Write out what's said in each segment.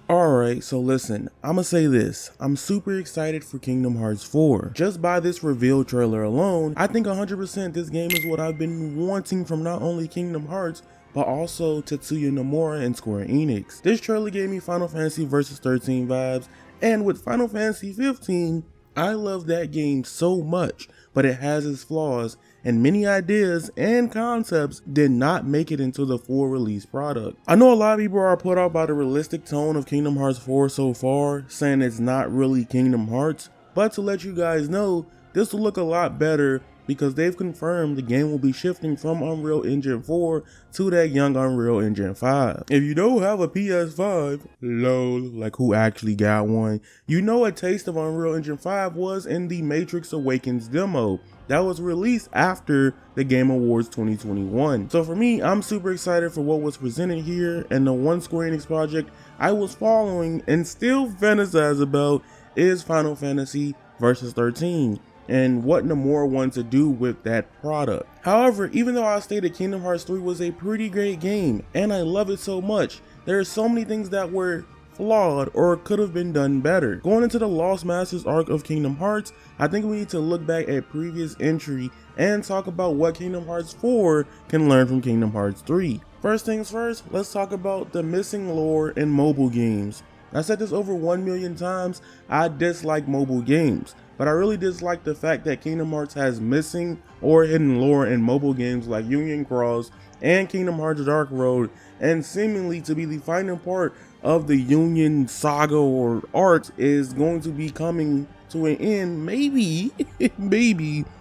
Alright, so listen, I'ma say this, I'm super excited for Kingdom Hearts 4. Just by this reveal trailer alone, I think 100% this game is what I've been wanting from not only Kingdom Hearts, but also Tetsuya Nomura and Square Enix. This trailer gave me Final Fantasy Versus 13 vibes, and with Final Fantasy 15, I love that game so much, but it has its flaws, and many ideas and concepts did not make it into the full release product. I know a lot of people are put off by the realistic tone of Kingdom Hearts 4 so far, saying it's not really Kingdom Hearts, but to let you guys know, this will look a lot better because they've confirmed the game will be shifting from Unreal Engine 4 to that young Unreal Engine 5. If you don't have a PS5, lol, like who actually got one, you know a taste of Unreal Engine 5 was in the Matrix Awakens demo that was released after the Game Awards 2021. So for me, I'm super excited for what was presented here, and the one Square Enix project I was following and still fantasize about is Final Fantasy Versus 13. And what Nomura wanted to do with that product. However, even though I stated Kingdom Hearts 3 was a pretty great game, and I love it so much, there are so many things that were flawed or could have been done better. Going into the Lost Masters arc of Kingdom Hearts, I think we need to look back at previous entry and talk about what Kingdom Hearts 4 can learn from Kingdom Hearts 3. First things first, let's talk about the missing lore in mobile games. I said this over 1 million times, I dislike mobile games. But I really dislike the fact that Kingdom Hearts has missing or hidden lore in mobile games like Union Cross and Kingdom Hearts Dark Road, and seemingly to be the final part of the Union saga or arc is going to be coming to an end, maybe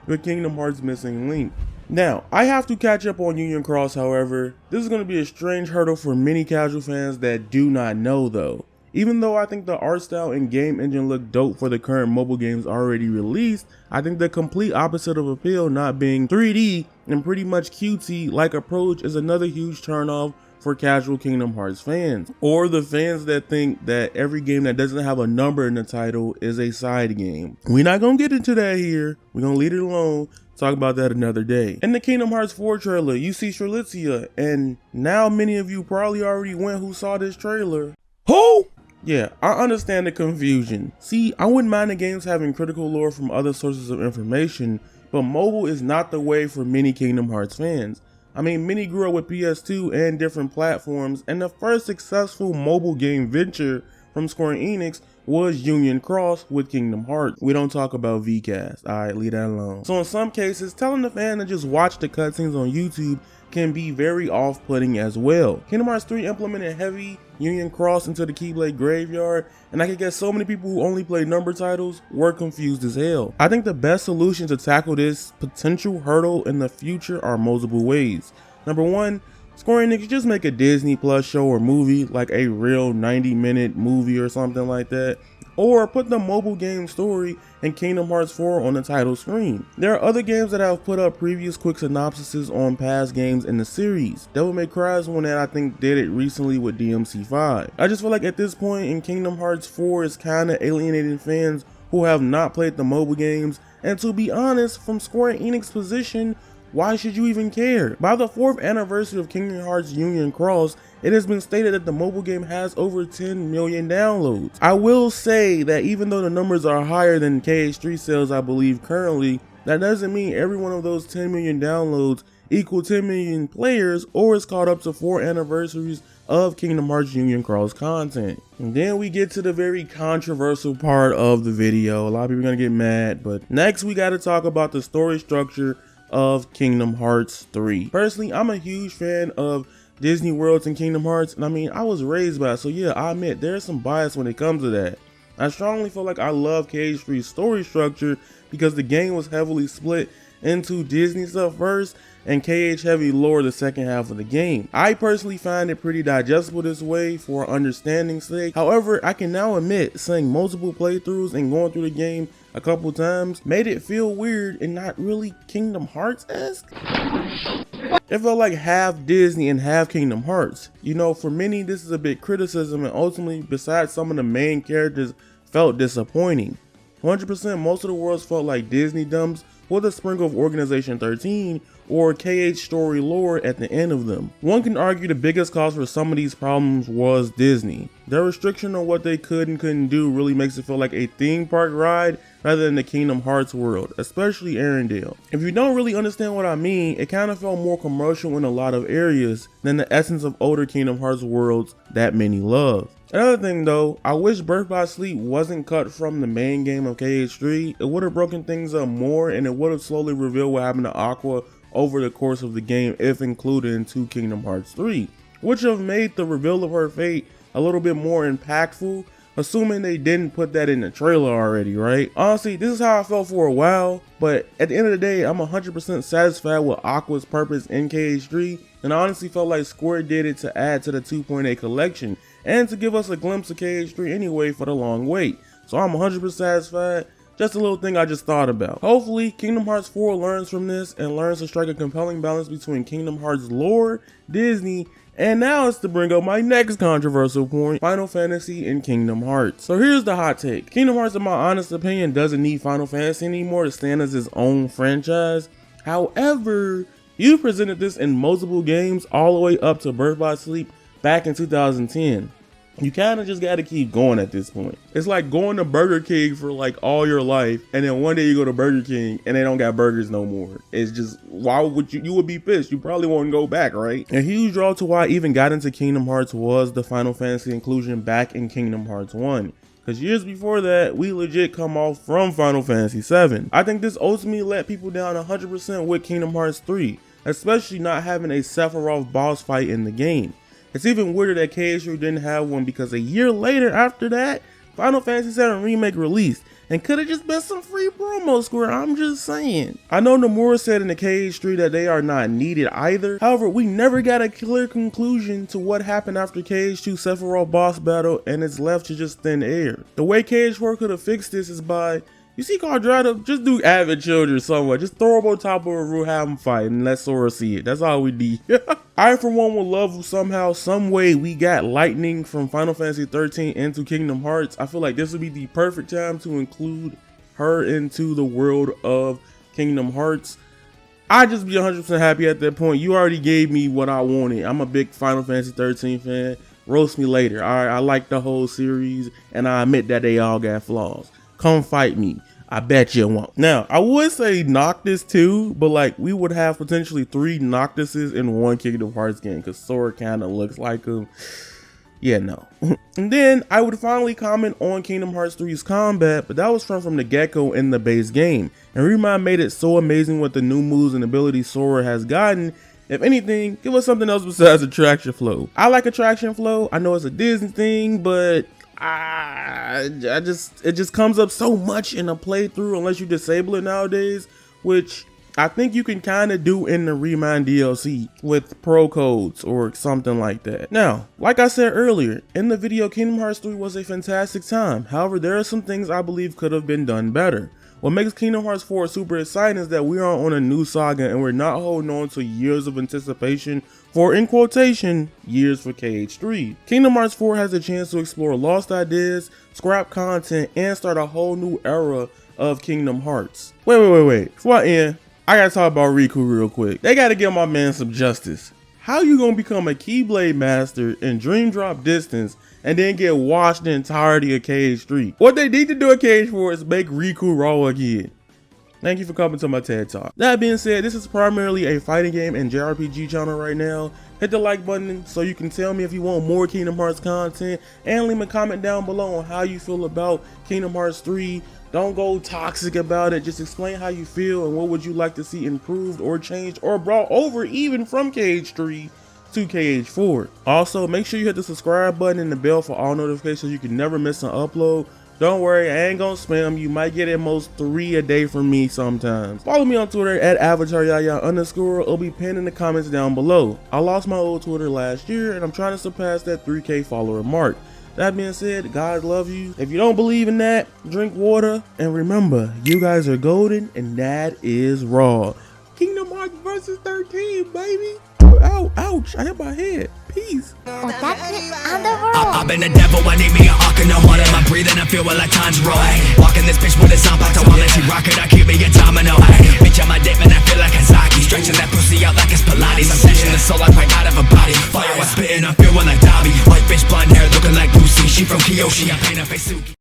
with Kingdom Hearts Missing Link. Now, I have to catch up on Union Cross, however. This is going to be a strange hurdle for many casual fans that do not know though. Even though I think the art style and game engine look dope for the current mobile games already released, I think the complete opposite of appeal not being 3D and pretty much cutesy-like approach is another huge turnoff for casual Kingdom Hearts fans, or the fans that think that every game that doesn't have a number in the title is a side game. We're not gonna get into that here, we're gonna leave it alone, talk about that another day. In the Kingdom Hearts 4 trailer, you see Strelitzia, and now many of you probably already went who saw this trailer. Who? Yeah, I understand the confusion. See, I wouldn't mind the games having critical lore from other sources of information, but mobile is not the way for many Kingdom Hearts fans. I mean, many grew up with PS2 and different platforms, and the first successful mobile game venture from Square Enix was Union Cross with Kingdom Hearts. We don't talk about VCast, alright, leave that alone. So in some cases, telling the fan to just watch the cutscenes on YouTube can be very off-putting as well. Kingdom Hearts 3 implemented heavy Union Cross into the Keyblade graveyard, and I could guess so many people who only play number titles were confused as hell. I think the best solution to tackle this potential hurdle in the future are multiple ways. Number one, Square Enix just make a Disney Plus show or movie, like a real 90-minute movie or something like that, or put the mobile game story in Kingdom Hearts 4 on the title screen. There are other games that have put up previous quick synopsises on past games in the series. Devil May Cry is one that I think did it recently with DMC5. I just feel like at this point in Kingdom Hearts 4 is kinda alienating fans who have not played the mobile games, and to be honest, from Square Enix's position, why should you even care? By the 4th anniversary of Kingdom Hearts Union Cross, it has been stated that the mobile game has over 10 million downloads. I will say that even though the numbers are higher than KH3 sales I believe currently, that doesn't mean every one of those 10 million downloads equal 10 million players or is caught up to 4 anniversaries of Kingdom Hearts Union Cross content. And then we get to the very controversial part of the video. A lot of people are gonna get mad, but next we gotta talk about the story structure of Kingdom Hearts 3. Personally, I'm a huge fan of Disney Worlds and Kingdom Hearts, and I mean, I was raised by it, so yeah, I admit there's some bias when it comes to that. I strongly feel like I love KH3's story structure because the game was heavily split into Disney stuff first and KH heavy lore the second half of the game. I personally find it pretty digestible this way for understanding's sake. However, I can now admit saying multiple playthroughs and going through the game a couple times made it feel weird and not really Kingdom Hearts-esque. It felt like half Disney and half Kingdom Hearts. You know, for many this is a big criticism, and ultimately besides some of the main characters felt disappointing. 100% most of the worlds felt like Disney dumps with a sprinkle of Organization 13, or KH story lore at the end of them. One can argue the biggest cause for some of these problems was Disney. Their restriction on what they could and couldn't do really makes it feel like a theme park ride rather than the Kingdom Hearts world, especially Arendelle. If you don't really understand what I mean, it kind of felt more commercial in a lot of areas than the essence of older Kingdom Hearts worlds that many love. Another thing though, I wish Birth by Sleep wasn't cut from the main game of KH3. It would have broken things up more, and it would have slowly revealed what happened to Aqua over the course of the game if included into Kingdom Hearts 3, which have made the reveal of her fate a little bit more impactful, assuming they didn't put that in the trailer already, right? Honestly, this is how I felt for a while, but at the end of the day, I'm 100% satisfied with Aqua's purpose in KH3, and I honestly felt like Square did it to add to the 2.8 collection, and to give us a glimpse of KH3 anyway for the long wait. So I'm 100% satisfied. Just a little thing I just thought about. Hopefully, Kingdom Hearts 4 learns from this and learns to strike a compelling balance between Kingdom Hearts lore, Disney, and now it's to bring up my next controversial point, Final Fantasy and Kingdom Hearts. So here's the hot take. Kingdom Hearts, in my honest opinion, doesn't need Final Fantasy anymore to stand as its own franchise. However, you presented this in multiple games all the way up to Birth by Sleep back in 2010. You kind of just got to keep going at this point. It's like going to Burger King for like all your life, and then one day you go to Burger King and they don't got burgers no more. It's just, why would you would be pissed. You probably won't go back, right? A huge draw to why I even got into Kingdom Hearts was the Final Fantasy inclusion back in Kingdom Hearts 1. Because years before that, we legit come off from Final Fantasy 7. I think this ultimately let people down 100% with Kingdom Hearts 3, especially not having a Sephiroth boss fight in the game. It's even weirder that KH3 didn't have one, because a year later after that, Final Fantasy 7 Remake released, and could have just been some free promo, Square, I'm just saying. I know Nomura said in the KH3 that they are not needed either. However, we never got a clear conclusion to what happened after KH2 Sephiroth boss battle, and it's left to just thin air. The way KH4 could have fixed this is by, you see Quadrata, just do Avid Children somewhere. Just throw them on top of a roof, have them fight, and let Sora see it. That's all we need. I, for one, would love somehow, some way we got Lightning from Final Fantasy 13 into Kingdom Hearts. I feel like this would be the perfect time to include her into the world of Kingdom Hearts. I'd just be 100% happy at that point. You already gave me what I wanted. I'm a big Final Fantasy 13 fan. Roast me later. I like the whole series, and I admit that they all got flaws. Come fight me. I bet you won't. Now, I would say Noctis too, but like we would have potentially 3 Noctises in one Kingdom Hearts game, because Sora kind of looks like him. Yeah, no. And then I would finally comment on Kingdom Hearts 3's combat, but that was from the get-go in the base game. And Remind made it so amazing with the new moves and abilities Sora has gotten. If anything, give us something else besides Attraction Flow. I like Attraction Flow. I know it's a Disney thing, but it just comes up so much in a playthrough unless you disable it nowadays, which I think you can kind of do in the Remind DLC with pro codes or something like that. Now, like I said earlier, in the video, Kingdom Hearts 3 was a fantastic time. However, there are some things I believe could have been done better. What makes Kingdom Hearts 4 super exciting is that we are on a new saga and we're not holding on to years of anticipation for, in quotation, years for KH3. Kingdom Hearts 4 has a chance to explore lost ideas, scrap content, and start a whole new era of Kingdom Hearts. Wait. Before I end, I gotta talk about Riku real quick. They gotta give my man some justice. How you gonna become a Keyblade Master in Dream Drop Distance and then get washed the entirety of KH3? What they need to do at KH4 is make Riku raw again. Thank you for coming to my TED Talk. That being said, this is primarily a fighting game and JRPG channel right now. Hit the like button so you can tell me if you want more Kingdom Hearts content, and leave a comment down below on how you feel about Kingdom Hearts 3. Don't go toxic about it, just explain how you feel and what would you like to see improved or changed or brought over even from KH3 to KH4. Also, make sure you hit the subscribe button and the bell for all notifications so you can never miss an upload. Don't worry, I ain't gonna spam. You might get at most 3 a day from me sometimes. Follow me on Twitter at Avataryaya_. It'll be pinned in the comments down below. I lost my old Twitter last year and I'm trying to surpass that 3K follower mark. That being said, God love you. If you don't believe in that, drink water. And remember, you guys are golden and that is raw. Kingdom Hearts versus 13, baby. Ow, ouch, I hit my head. Peace. I've been the devil, I need me an arc in the water. I'm breathing, I feel like Tanjiro. Walking this bitch with a sound, but I won't let you rock it. I keep me a domino. Bitch, I'm a dip and I feel like a sock. Kabuki, stretching that pussy out like it's Pilates. I'm snatching the soul like right out of a body. Fire, I spitting, I'm feeling like Dobby. White bitch, blonde hair, looking like Lucy. She from Kyoshi, I paint her face Suki.